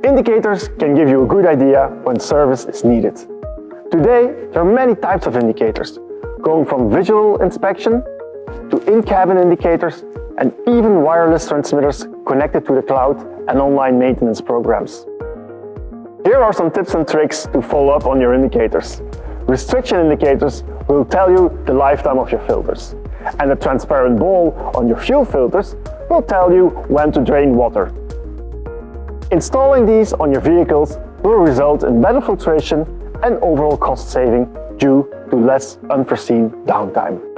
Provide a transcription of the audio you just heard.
Indicators can give you a good idea when service is needed. Today, there are many types of indicators, going from visual inspection to in-cabin indicators and even wireless transmitters connected to the cloud and online maintenance programs. Here are some tips and tricks to follow up on your indicators. Restriction indicators will tell you the lifetime of your filters, and the transparent ball on your fuel filters will tell you when to drain water. Installing these on your vehicles will result in better filtration and overall cost saving due to less unforeseen downtime.